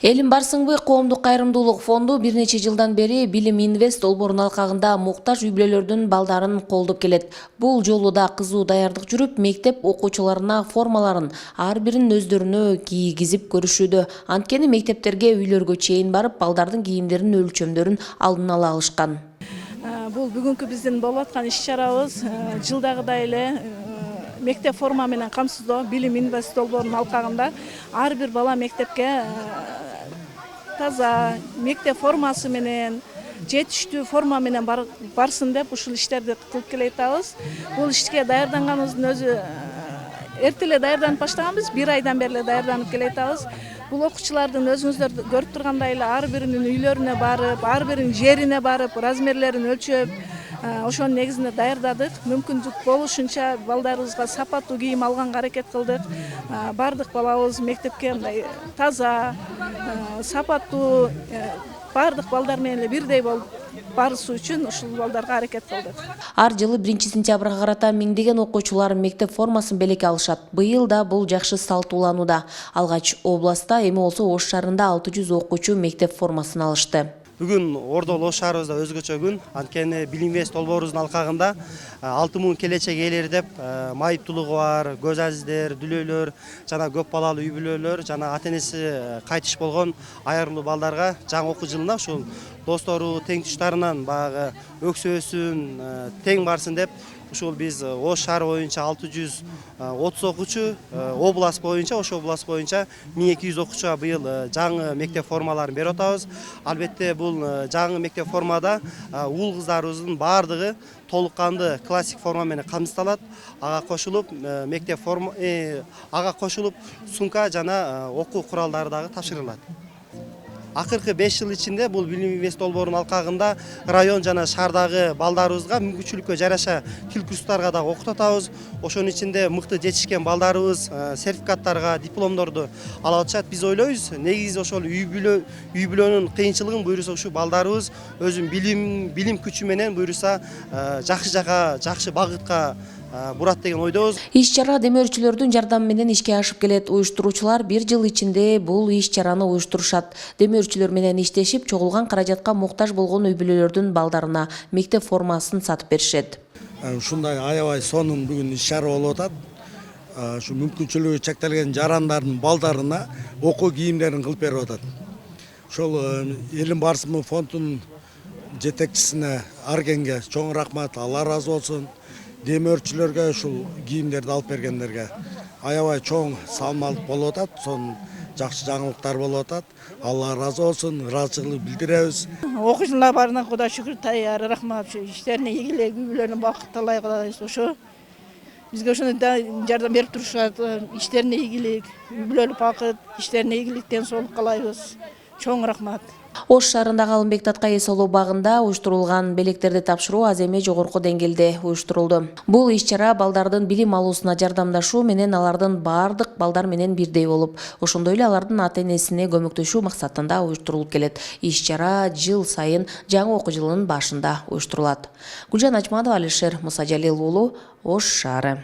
Элим барсыңбы коомдук кайрымдуулук фонду бир нече жылдан бери Билим Инвест долбоорунун алкагында муктаж үй-бүлөлөрдүн балдарын колдоп келет. Бул жолу да кызуу даярдык жүрүп, мектеп окуучуларына формаларын ар бирин өздөрүнө кийгизип көрүшүүдө. Анткени мектептерге үйлөргө чейин барып, балдардын кийимдеринин өлчөмдөрүн алдын ала алышкан. Бул бүгүнкү биздин болуп аткан иш-чарабыз жылдагыдай эле мектеп форма менен камсыздоо Билим Инвест долбоорунун алкагында ар бир бала мектепке таза мектеп формасы менен жетиштүү форма менен барсын деп ушул иштерди кылып келатабыз. Бул ишке даярданганыбыздын өзү эрте эле даярданып баштаганбыз, 1 айдан бери эле даярданып келатабыз. Бул окуучулардын өзүңүздөр көрүп тургандай эле ар биринин үйлөрүнө барып, ар биринин жерине барып, размерлерин өлчөп, ошонун негизинде даярдадык. Мүмкүндүк болушунча балдарыбызга сапаттуу кийим алганга аракет кылдык. Бардык балабыз мектепке мындай таза, сапаттуу, бардык балдар менен эле бирдей болуп барысы үчүн ушул балдарга аракет кылдык. Ар жылы 1 сентябрга карата миңдеген окуучулар мектеп формасын белекке алышат. Быйыл да бул жакшы салтууланууда. Алгач областта, эми болсо Ош шаарында 600 окуучу мектеп формасын алышты. Бүгүн Ордол Ош шаарыбызда өзгөчө күн. Анткени Билим Инвест долбоорубуздун алкагында 6000 келечек ээлери деп майыптуулугу бар көз азиздер, дүлөйлөр жана көп балалуу үй-бүлөлөр жана ата-энеси кайтыш болгон айрылуу балдарга жаңы окуу жылына ушул достору, тең туштарынан баягы өксөсүн, тең барсын деп ушул биз Ош шаары боюнча 630 окуучу, область боюнча, Ош область боюнча 1200 окуучуга быйыл жаңы мектеп формаларын берип атабыз. Албетте бул жаңы мектеп формада уул кыздарыбыздын баардыгы толук канды классик форма менен камсыздалат. Ага кошулуп мектеп форма ага кошулуп сумка жана окуу куралдары дагы тапшырылат. Акыркы 5 жыл ичинде бул Билим Инвест долбоорунун алкагында район жана шаардагы балдарыбызга мүмкүнчүлүккө жараша тил курстарга да окутатабыз. Ошонун ичинде мыкты жетишкен балдарыбыз сертификаттарга, дипломдорду ала атышат. Биз ойлойбуз, негизи ошол үй-бүлөнүн кыйынчылыгын буйруса ушу балдарыбыз өзүн билим күчү менен буйруса жакшы жака, жакшы багытка бурат деген ойдобуз. Иш-чара демөөрчүлөрдүн жардамы менен ишке ашып келет. Уюштуруучулар 1 жыл ичинде бул иш-чараны уюштурушат. Демөөрчүлөр менен иштешип, чогулган каражатка муктаж болгон үй-бүлөлөрдүн балдарына мектеп формасын сатып беришет. Ушундай аябай сонун бүгүн иш-чара болуп атат. Ушу мүмкүнчүлүгү чектелген жарандардын балдарына окуу кийимдерин кылып берип атат. Ошол Элим барсыңбы фондунун жетекчисине Аргенге чоң рахмат, Алла ыраазы болсун. Демөөрчүлөргө ушул кийимдерди алып бергендерге аябай чоң салмалык болуп атат, сонун жакшы жаңылыктар болуп атат. Алла ыраазы болсун, ыраазычылык билдиребиз. Окуучулар барына Кудай шүгүр, таяр рахмат. Иштерине ийгилик, үй-бүлөлөрүнө бакыт талай кылабыз. Ошо бизге ошондой жардам берип турушат. Иштерине ийгилик, үй-бүлөлүк бакыт, иштерине ийгилик, ден соолук каалайбыз. Чоң рахмат. Ош шаарындагы Алымбек Таткай эс алуу багында уюштурулган белектерди тапшыруу аз эми жогорку деңгээлде уюштурулду. Бул иш-чара балдардын билим алуусуна жардамдашуу менен алардын баардык балдар менен бирдей болуп, ошондой эле алардын ата-энесине көмөктөшүү максатында уюштурулуп келет. Иш-чара жыл сайын жаңы окуу жылынын башында уюштурулат. Гүлжан Ачмадова, Алишер Мусажалил уулу, Ош шаары.